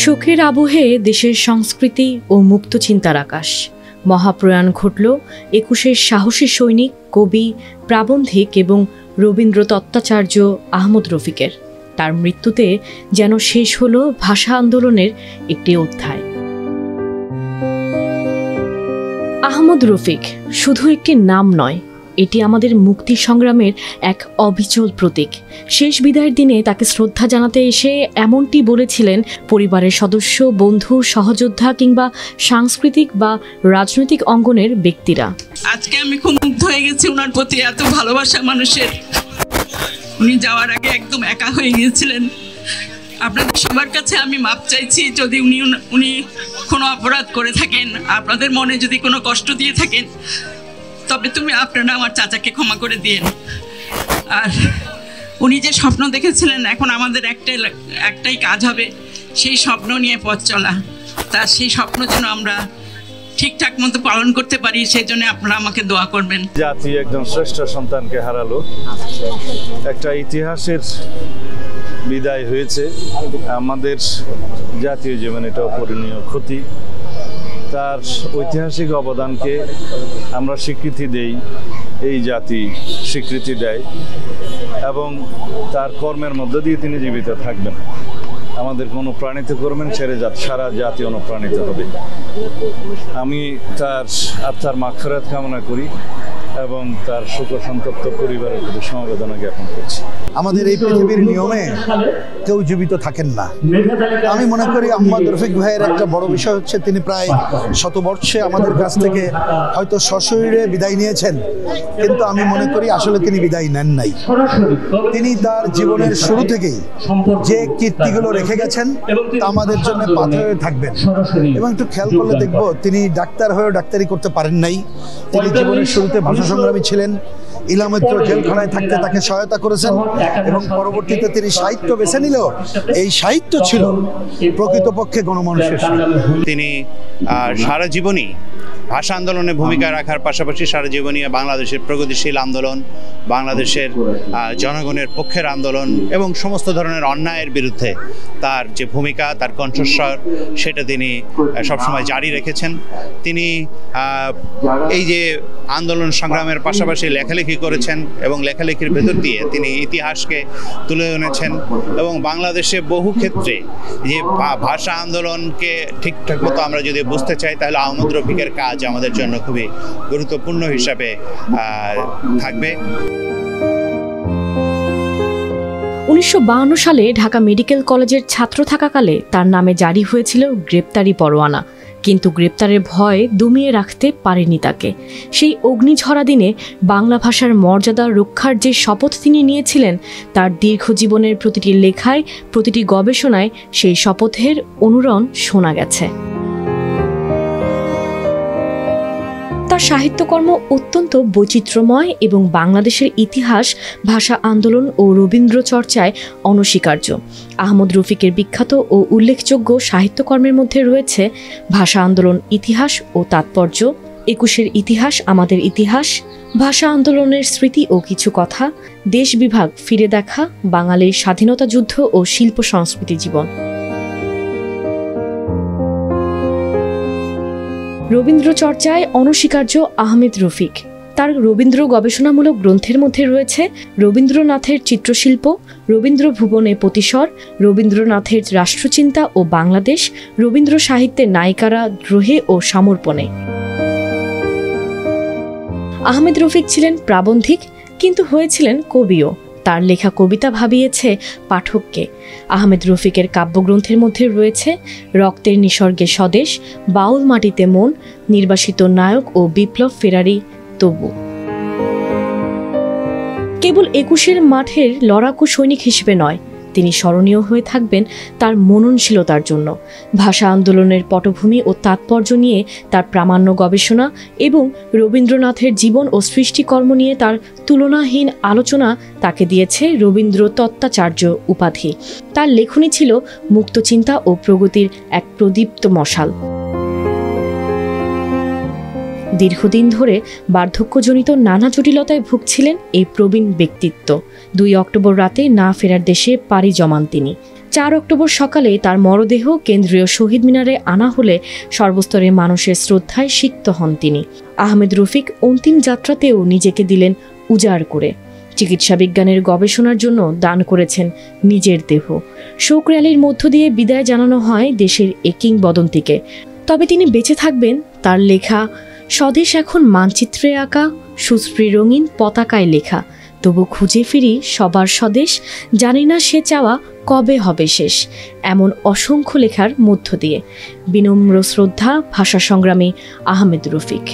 শোকের আবহে দেশের সংস্কৃতি ও মুক্ত চিন্তার আকাশ। মহাপ্রয়াণ ঘটল ২১-এর সাহসী সৈনিক, কবি, প্রাবন্ধিক এবং রবীন্দ্র তত্ত্বাচার্য আহমদ রফিকের। তার মৃত্যুতে যেন শেষ হলো ভাষা আন্দোলনের একটি অধ্যায়। আহমদ রফিক শুধু একটি নাম নয়, এটি আমাদের মুক্তি সংগ্রামের এক অবিচল প্রতীক। শেষ বিদায়ের দিনে তাকে শ্রদ্ধা জানাতে এসে এমনটি বলেছিলেন পরিবারের সদস্য, বন্ধু, সহযোদ্ধা কিংবা সাংস্কৃতিক বা রাজনৈতিক অঙ্গনের ব্যক্তিরা। আজকে আমি খুব মুগ্ধ হয়ে গেছি ওনার প্রতি, এত ভালোবাসা মানুষের। উনি যাওয়ার আগে একদম একা হয়ে গিয়েছিলেন। আপনাদের সবার কাছে আমি মাপ চাইছি যদি উনি কোনো অপরাধ করে থাকেন, আপনাদের মনে যদি কোনো কষ্ট দিয়ে থাকেন, তবে আপনারা আমার চাচাকে ক্ষমা করে দিয়েন। আর উনি যে স্বপ্ন দেখেছিলেন, এখন আমাদের একটাই কাজ হবে সেই স্বপ্ন নিয়ে পথ চলা। তার সেই স্বপ্ন যেন আমরা ঠিকঠাক মতো পালন করতে পারি, সেই জন্য আপনারা আমাকে দোয়া করবেন। জাতি একজন শ্রেষ্ঠ সন্তানকে হারালো, একটা ইতিহাসের বিদায় হয়েছে। আমাদের জাতীয় জীবনে এটা অপূরণীয় ক্ষতি। তার ঐতিহাসিক অবদানকে আমরা স্বীকৃতি দেই, এই জাতি স্বীকৃতি দেয় এবং তার কর্মের মধ্য দিয়ে তিনি জীবিত থাকবেন। আমাদের অনুপ্রাণিত করবেন, সারা জাতি অনুপ্রাণিত হবে। আমি তার আত্মার মাগফিরাত কামনা করি এবং তার শোক সন্তপ্ত পরিবারের প্রতি সমবেদনা জ্ঞাপন করছি। আমাদের এই পৃথিবীর নিয়মে কেউ জীবিত থাকেন না। আমি মনে করি আহমদ রফিক ভাইয়ের একটা বড় বিষয় হচ্ছে তিনি প্রায় শতবর্ষে আমাদের কাছ থেকে হয়তো সশরীরে বিদায় নিয়েছেন, কিন্তু আমি মনে করি আসলে তিনি বিদায় নেন নাই। তিনি তার জীবনের শুরু থেকেই যে কীর্তিগুলো রেখে গেছেন তা আমাদের জন্য পাথর হয়ে থাকবেন। এবং একটু খেয়াল করলে দেখব তিনি ডাক্তার হয়েও ডাক্তারি করতে পারেন নাই। তিনি জীবনের শুরুতে ভাষা সংগ্রামী ছিলেন, ইলামত্র জেলখানায় থাকতে তাকে সহায়তা করেছেন এবং পরবর্তীতে তিনি সাহিত্য বেছে নিলেও এই সাহিত্য ছিল প্রকৃতপক্ষে গণমানুষের। তিনি সারা জীবনই ভাষা আন্দোলনে ভূমিকা রাখার পাশাপাশি সারা জীবনই বাংলাদেশের প্রগতিশীল আন্দোলন, বাংলাদেশের জনগণের পক্ষের আন্দোলন এবং সমস্ত ধরনের অন্যায়ের বিরুদ্ধে তার যে ভূমিকা, তার কণ্ঠস্বর, সেটা তিনি সবসময় জারি রেখেছেন। তিনি এই যে আন্দোলন সংগ্রামের পাশাপাশি লেখালেখি করেছেন এবং লেখালেখির ভেতর দিয়ে তিনি ইতিহাসকে তুলে এনেছেন এবং বাংলাদেশে বহু ক্ষেত্রে যে ভাষা আন্দোলনকে ঠিকঠাক মতো আমরা যদি বুঝতে চাই, তাহলে আহমদ রফিকের কাজ আমাদের জন্য খুবই গুরুত্বপূর্ণ হিসাবে থাকবে। ১৯৫২ সালে ঢাকা মেডিকেল কলেজের ছাত্র থাকাকালে তার নামে জারি হয়েছিল গ্রেপ্তারি পরোয়ানা, কিন্তু গ্রেপ্তারের ভয় দমিয়ে রাখতে পারেনি তাকে। সেই অগ্নিঝরা দিনে বাংলা ভাষার মর্যাদা রক্ষার যে শপথ তিনি নিয়েছিলেন, তার দীর্ঘ জীবনের প্রতিটি লেখায়, প্রতিটি গবেষণায় সেই শপথের অনুরণ শোনা গেছে। তার সাহিত্যকর্ম অত্যন্ত বৈচিত্র্যময় এবং বাংলাদেশের ইতিহাস, ভাষা আন্দোলন ও রবীন্দ্র চর্চায় অনস্বীকার্য। আহমদ রফিকের বিখ্যাত ও উল্লেখযোগ্য সাহিত্যকর্মের মধ্যে রয়েছে ভাষা আন্দোলন, ইতিহাস ও তাৎপর্য, ২১-এর ইতিহাস, আমাদের ইতিহাস, ভাষা আন্দোলনের স্মৃতি ও কিছু কথা, দেশ বিভাগ, ফিরে দেখা, বাঙালির স্বাধীনতা যুদ্ধ ও শিল্প সংস্কৃতি জীবন। রবীন্দ্র চর্চায় অনস্বীকার্য আহমেদ রফিক। তার রবীন্দ্র গবেষণামূলক গ্রন্থের মধ্যে রয়েছে রবীন্দ্রনাথের চিত্রশিল্প, রবীন্দ্র ভুবনে প্রতিসর, রবীন্দ্রনাথের রাষ্ট্রচিন্তা ও বাংলাদেশ, রবীন্দ্র সাহিত্যের নায়িকারা দ্রোহে ও সমর্পণে। আহমেদ রফিক ছিলেন প্রাবন্ধিক, কিন্তু হয়েছিলেন কবিও। তার লেখা কবিতা ভাবিয়েছে পাঠককে। আহমেদ রফিকের কাব্যগ্রন্থের মধ্যে রয়েছে রক্তের নিসর্গে স্বদেশ, বাউল মাটিতে মন, নির্বাসিত নায়ক ও বিপ্লব ফেরারি তবু। কেবল ২১-এর মাঠের লড়াকু সৈনিক হিসেবে নয়, তিনি স্মরণীয় হয়ে থাকবেন তার মননশীলতার জন্য। ভাষা আন্দোলনের পটভূমি ও তাৎপর্য নিয়ে তার প্রামাণ্য গবেষণা এবং রবীন্দ্রনাথের জীবন ও সৃষ্টিকর্ম নিয়ে তার তুলনাহীন আলোচনা তাকে দিয়েছে রবীন্দ্র তত্ত্বাচার্য উপাধি। তার লেখনী ছিল মুক্তচিন্তা ও প্রগতির এক প্রদীপ্ত মশাল। দীর্ঘদিন ধরে বার্ধক্যজনিত নানা জটিলতায় ভুগছিলেন এই প্রবীণ ব্যক্তিত্ব। 2 অক্টোবর রাতে না ফেরার দেশে পাড়ি জমান তিনি। 4 অক্টোবর সকালে তার মরদেহ কেন্দ্রীয় শহীদ মিনারে আনা হলে সর্বস্তরের মানুষের শ্রদ্ধায় সিক্ত হন তিনি। আহমেদ রফিক অন্তিম যাত্রাতেও নিজেকে দিলেন উজাড় করে। চিকিৎসা বিজ্ঞানের গবেষণার জন্য দান করেছেন নিজের দেহ। শোক র্যালির মধ্য দিয়ে বিদায় জানানো হয় দেশের এই কিংবদন্তিকে। তবে তিনি বেঁচে থাকবেন তার লেখা স্বদেশ এখন মানচিত্রে আঁকা, সুশ্রী রঙিন পতাকায় লেখা। তবু খুঁজে ফিরি সবার স্বদেশ, জানি না সে চাওয়া কবে হবে শেষ। এমন অসংখ্য লেখার মধ্য দিয়ে বিনম্র শ্রদ্ধা ভাষা সংগ্রামী আহমেদ রফিক।